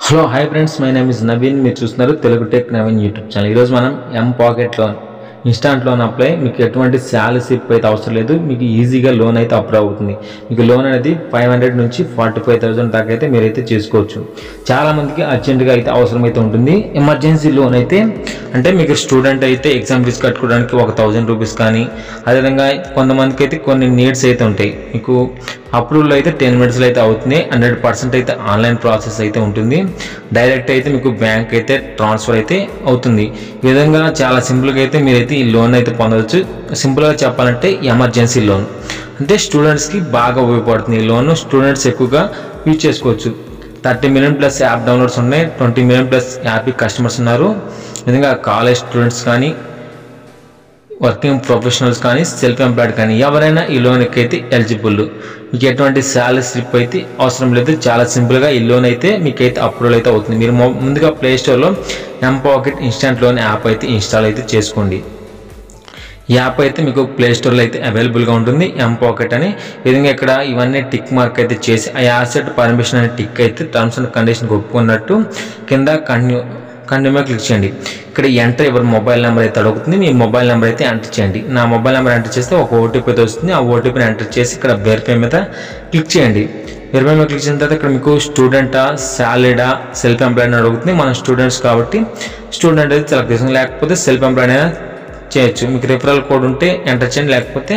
Hello hi friends, my name is Naveen. మీరు చూస్తున్నారు Telugu tech Naveen YouTube channel. ఈరోజు మనం pocket loan instant loan apply. మీకు ఎటువంటి శాలరీ స్లిప్ అయితే అవసరం లేదు. మీకు ఈజీగా లోన్ అయితే అప్లై అవుతుంది. మీకు లోన్ అనేది 500 నుంచి 45,000 దాకా అయితే మీరైతే చేసుకోవచ్చు. చాలామందికి అర్జెంటుగా అయితే అవసరం అయితే ఉంటుంది. ఎమర్జెన్సీ లోన్ అయితే అంటే మీకు స్టూడెంట్ అయితే ఎగ్జామ్ ఫీజు కట్టుకోవడానికి 1,000 రూపీస్ కానీ, అదేవిధంగా కొంతమందికి అయితే కొన్ని నీడ్స్ అయితే ఉంటాయి. మీకు అప్రూవల్ అయితే 10 మినిట్స్లో అయితే అవుతుంది. 100% అయితే ఆన్లైన్ ప్రాసెస్ అయితే ఉంటుంది. డైరెక్ట్ అయితే మీకు బ్యాంక్ అయితే ట్రాన్స్ఫర్ అయితే అవుతుంది. ఈ విధంగా చాలా సింపుల్గా అయితే మీరైతే ఈ లోన్ అయితే పొందవచ్చు. సింపుల్గా చెప్పాలంటే ఎమర్జెన్సీ లోన్ అంటే స్టూడెంట్స్కి బాగా ఉపయోగపడుతుంది. ఈ లోన్ స్టూడెంట్స్ ఎక్కువగా యూజ్ చేసుకోవచ్చు. 30 మిలియన్ ప్లస్ యాప్ డౌన్లోడ్స్ ఉన్నాయి. 20 మిలియన్ ప్లస్ హ్యాపీ కస్టమర్స్ ఉన్నారు. ఈ విధంగా కాలేజ్ స్టూడెంట్స్ కానీ, వర్కింగ్ ప్రొఫెషనల్స్ కానీ, సెల్ఫ్ ఎంప్లాయిడ్ కానీ ఎవరైనా ఈ లోన్కి అయితే ఎలిజిబుల్. మీకు ఎటువంటి శాలరీ స్లిప్ అయితే అవసరం లేదు. చాలా సింపుల్గా ఈ లోన్ అయితే మీకైతే అప్రూవల్ అయితే అవుతుంది. మీరు ముందుగా ప్లే స్టోర్లో పాకెట్ ఇన్స్టాంట్ లోన్ యాప్ అయితే ఇన్స్టాల్ అయితే చేసుకోండి. ఈ యాప్ అయితే మీకు ప్లే స్టోర్లో అయితే అవైలబుల్గా ఉంటుంది. పాకెట్ అని విధంగా ఇక్కడ ఇవన్నీ టిక్ మార్క్ అయితే చేసి ఆ యాసెట్ పర్మిషన్ అనే టిక్ అయితే టర్మ్స్ అండ్ కండిషన్కి ఒప్పుకున్నట్టు కింద కంటిన్యూ మీద క్లిక్ చేయండి. ఇక్కడ ఎంటర్ ఎవరి మొబైల్ నెంబర్ అయితే అడుగుతుంది. మీ మొబైల్ నెంబర్ అయితే ఎంటర్ చేయండి. నా మొబైల్ నెంబర్ ఎంటర్ చేస్తే ఒక ఓటీపీ అయితే వస్తుంది. ఆ ఓటీపీని ఎంటర్ చేసి ఇక్కడ వెరిఫై మీద క్లిక్ చేయండి. వెరిఫై మీద క్లిక్ చేసిన తర్వాత ఇక్కడ మీకు స్టూడెంటా, సాలరీడా, సెల్ఫ్ ఎంప్లాయిడ్ అడుగుతుంది. మనం స్టూడెంట్స్ కాబట్టి స్టూడెంట్ అయితే సెలెక్ట్ చేస్తాం, లేకపోతే సెల్ఫ్ ఎంప్లాయిడ్ అయినా చేయొచ్చు. మీకు రిఫరల్ కోడ్ ఉంటే ఎంటర్ చేయండి, లేకపోతే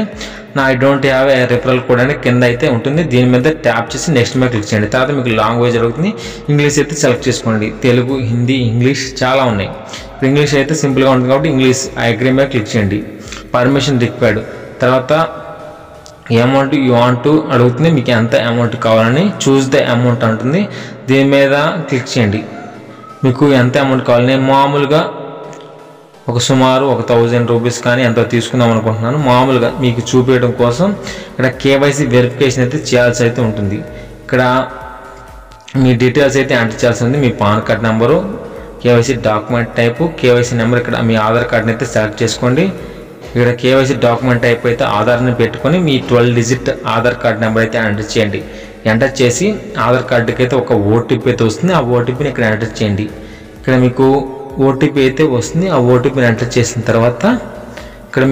I don't have a referral code అని కింద అయితే ఉంటుంది. దీని మీద ట్యాప్ చేసి నెక్స్ట్ మీద క్లిక్ చేయండి. తర్వాత మీకు లాంగ్వేజ్ అడుగుతుంది. ఇంగ్లీష్ అయితే సెలెక్ట్ చేసుకోండి. తెలుగు, హిందీ, ఇంగ్లీష్ చాలా ఉన్నాయి. ఇంగ్లీష్ అయితే సింపుల్గా ఉంటుంది కాబట్టి ఇంగ్లీష్ ఐ అగ్రీ మీద క్లిక్ చేయండి. Permission required. తర్వాత అమౌంట్ యూ వాంట్ టు అడుగుతుంది. మీకు ఎంత అమౌంట్ కావాలని చూస్ ద అమౌంట్ అంటుంది. దీని మీద క్లిక్ చేయండి. మీకు ఎంత అమౌంట్ కావాలని మామూలుగా సుమారు 1,000 రూపీస్ కానీ ఎంతో తీసుకుందాం అనుకుంటున్నాను. మామూలుగా మీకు చూపించడం కోసం ఇక్కడ కేవైసీ వెరిఫికేషన్ అయితే చేయాల్సి అయితే ఉంటుంది. ఇక్కడ మీ డీటెయిల్స్ అయితే ఎంటర్ చేయాల్సి ఉంది. మీ PAN card number, KYC document type, KYC number. ఇక్కడ మీ ఆధార్ కార్డ్ని అయితే సెలెక్ట్ చేసుకోండి. ఇక్కడ కేవైసీ డాక్యుమెంట్ టైప్ అయితే ఆధార్ని పెట్టుకొని మీ 12 డిజిట్ ఆధార్ కార్డ్ నెంబర్ అయితే ఎంటర్ చేయండి. ఎంటర్ చేసి ఆధార్ కార్డుకి అయితే ఒక ఓటీపీ అయితే వస్తుంది. ఆ ఓటీపీని ఇక్కడ ఎంటర్ చేయండి. ఇక్కడ మీకు ఓటీపీ అయితే వస్తుంది. ఆ ఓటీపీని ఎంటర్ చేసిన తర్వాత ఇక్కడ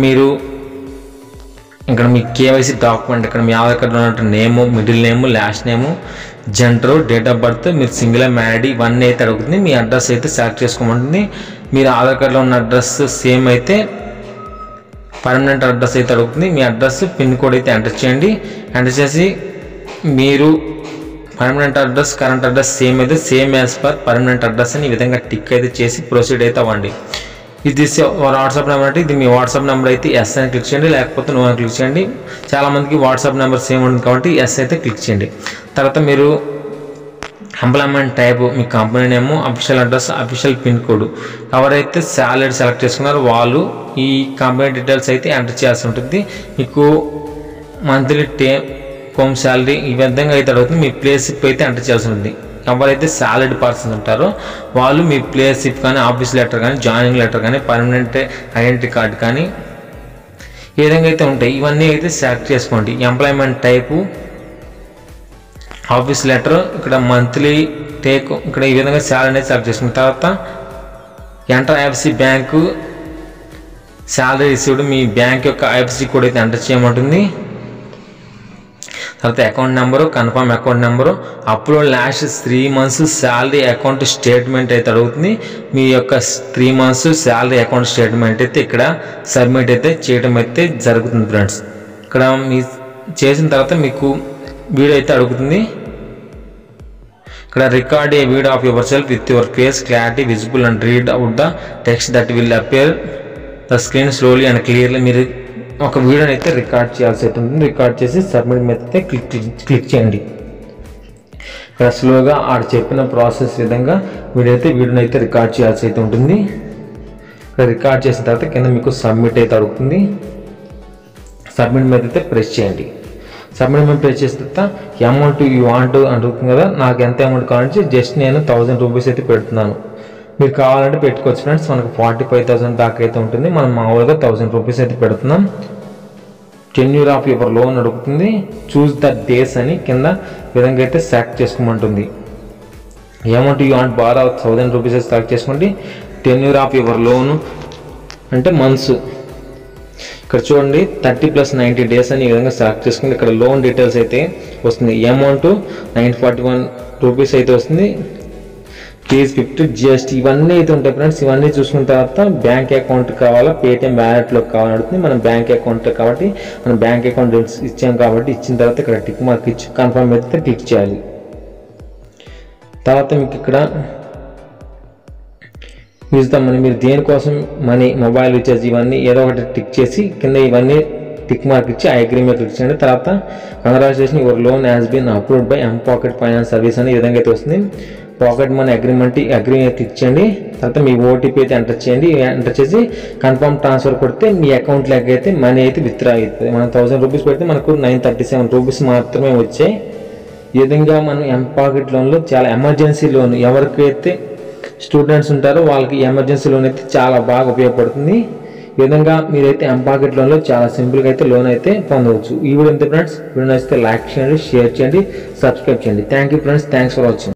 మీ కేవైసీ డాక్యుమెంట్, ఇక్కడ మీ ఆధార్ కార్డులో ఉన్న name, middle name, last name, gender, date of birth, మీరు సింగిల్ మ్యారీడ్ ఇవన్నీ అయితే అడుగుతుంది. మీ అడ్రస్ అయితే సెలెక్ట్ చేసుకోమంటుంది. మీరు ఆధార్ కార్డులో ఉన్న అడ్రస్ సేమ్ అయితే పర్మనెంట్ అడ్రస్ అయితే అడుగుతుంది. మీ అడ్రస్ పిన్ కోడ్ అయితే ఎంటర్ చేయండి. ఎంటర్ చేసి మీరు permanent address, current address same అయితే same as per permanent address అని ఈ విధంగా టిక్ అయితే చేసి ప్రొసీడ్ అయితే అవ్వండి. ఇది వాట్సాప్ నెంబర్ అంటే ఇది మీ వాట్సాప్ నెంబర్ అయితే ఎస్ అని క్లిక్ చేయండి, లేకపోతే నో అని క్లిక్ చేయండి. చాలామందికి వాట్సాప్ నెంబర్ సేమ్ ఉంటుంది కాబట్టి ఎస్ అయితే క్లిక్ చేయండి. తర్వాత మీరు ఎంప్లాయ్మెంట్ టైప్, మీ company name, official address, official pin code, ఎవరైతే శాలరీ సెలెక్ట్ చేసుకున్నారో వాళ్ళు ఈ కంపెనీ డీటెయిల్స్ అయితే ఎంటర్ చేయాల్సి ఉంటుంది. మీకు మంత్లీ హోమ్ శాలరీ ఈ విధంగా అయితే అడుగుతుంది. మీ ప్లేస్షిప్ అయితే ఎంటర్ చేయాల్సి ఉంటుంది. ఎవరైతే సాలరీడ్ పర్సన్స్ ఉంటారో వాళ్ళు మీ ప్లేస్షిప్ కానీ, ఆఫీస్ లెటర్ కానీ, జాయినింగ్ లెటర్ కానీ, పర్మనెంట్ ఐడెంటిటీ కార్డు కానీ ఈ విధంగా అయితే ఉంటాయి. ఇవన్నీ అయితే సెలెక్ట్ చేసుకోండి. ఎంప్లాయ్మెంట్ టైపు, ఆఫీస్ లెటర్, ఇక్కడ మంత్లీ టేక్, ఇక్కడ ఈ విధంగా శాలరీ అనేది సెలెక్ట్ చేసుకున్న తర్వాత enter IFSC bank salary received, మీ బ్యాంక్ యొక్క ఐఎఫ్ఎస్సి కోడ్ అయితే ఎంటర్ చేయమంటుంది. తర్వాత account number, confirm account number, upload last 3 months salary account statement అయితే అడుగుతుంది. మీ యొక్క 3 months శాలరీ అకౌంట్ స్టేట్మెంట్ అయితే ఇక్కడ సబ్మిట్ అయితే చేయడం అయితే జరుగుతుంది ఫ్రెండ్స్. ఇక్కడ మీ చేసిన తర్వాత మీకు వీడియో అయితే అడుగుతుంది. ఇక్కడ record A video of your self with your face clarity visible and read out the text that will appear the screen slowly and clearly. మీరు ఒక వీడియోని అయితే రికార్డ్ చేయాల్సి ఉంటుంది. రికార్డ్ చేసి సబ్మిట్ మీద అయితే క్లిక్ చేయండి. ఇక్కడ స్లోగా ఆడు చెప్పిన ప్రాసెస్ విధంగా వీడియోని అయితే రికార్డ్ చేయాల్సి అయితే ఉంటుంది. ఇక్కడ రికార్డ్ చేసిన తర్వాత కింద మీకు సబ్మిట్ అయితే అడుగుతుంది. సబ్మిట్ మీద అయితే ప్రెస్ చేయండి. సబ్మిట్ మీద ప్రెస్ చేసిన తర్వాత అమౌంట్ యూ వాంట్ అడుగుతుంది కదా, నాకు ఎంత అమౌంట్ కావాలంటే జస్ట్ నేను 1,000 రూపీస్ అయితే పెడుతున్నాను. మీరు కావాలంటే పెట్టుకోవచ్చు ఫ్రెండ్స్. మనకు 45,000 దాకా అయితే ఉంటుంది. మనం మామూలుగా 1,000 రూపీస్ అయితే పెడుతున్నాం. టెన్యూర్ ఆఫ్ యువర్ లోన్ అడుగుతుంది. చూస్ ద డేస్ అని కింద విధంగా అయితే సెలెక్ట్ చేసుకోమంటుంది. Amount you want borrow 1000 rupees select చేసుకోండి. టెన్యూర్ ఆఫ్ యువర్ లోన్ అంటే మంత్స్. ఇక్కడ చూడండి 30 + 90 డేస్ అని ఈ విధంగా సెలెక్ట్ చేసుకుంటే ఇక్కడ లోన్ డీటెయిల్స్ అయితే వస్తుంది. అమౌంట్ 941 రూపీస్ అయితే వస్తుంది. ఫీజ్ 50, జిఎస్టీ ఇవన్నీ అయితే ఉంటాయి ఫ్రెండ్స్. ఇవన్నీ చూసుకున్న తర్వాత బ్యాంక్ అకౌంట్ కావాలా, పేటిఎం వ్యాలెట్లోకి కావాలని అడుగుతుంది. మనం బ్యాంక్ అకౌంట్ కాబట్టి మనం బ్యాంక్ అకౌంట్ ఇచ్చాం కాబట్టి ఇచ్చిన తర్వాత ఇక్కడ టిక్ మార్క్ ఇచ్చి కన్ఫర్మ్ అయితే క్లిక్ చేయాలి. తర్వాత మీకు ఇక్కడ యూజ్ ద మనీ, మీరు దేనికోసం మనీ, మొబైల్ రీఛార్జ్ ఇవన్నీ ఏదో ఒకటి టిక్ చేసి కింద ఇవన్నీ టిక్ మార్క్ ఇచ్చి ఐ అగ్రీ మీద క్లిక్ చేయండి. తర్వాత congratulation your loan has been approved by mPokket finance service అని ఈ విధంగా అయితే వస్తుంది. Pocket money agreement agree click చేయండి. తర్వాత మీ ఓటీపీ అయితే ఎంటర్ చేయండి. ఎంటర్ చేసి కన్ఫర్మ్ ట్రాన్స్ఫర్ కొడితే మీ అకౌంట్లోకి అయితే మనీ అయితే విత్డ్రా అవుతుంది. మనం 1000 రూపీస్ పెడితే మనకు 937 రూపీస్ మాత్రమే వచ్చాయి. ఈ విధంగా మనం ఎంపాకెట్ లోన్లో చాలా ఎమర్జెన్సీ లోన్ ఎవరికైతే స్టూడెంట్స్ ఉంటారో వాళ్ళకి ఎమర్జెన్సీ లోన్ అయితే చాలా బాగా ఉపయోగపడుతుంది. ఈ విధంగా మీరైతే ఎంపాకెట్ లోన్లో చాలా సింపుల్గా అయితే లోన్ అయితే పొందవచ్చు. ఈ వీడియో అంతే ఫ్రెండ్స్. వీడియో నచ్చితే లైక్ చేయండి, షేర్ చేయండి, సబ్స్క్రైబ్ చేయండి. Thank you friends. Thanks for watching.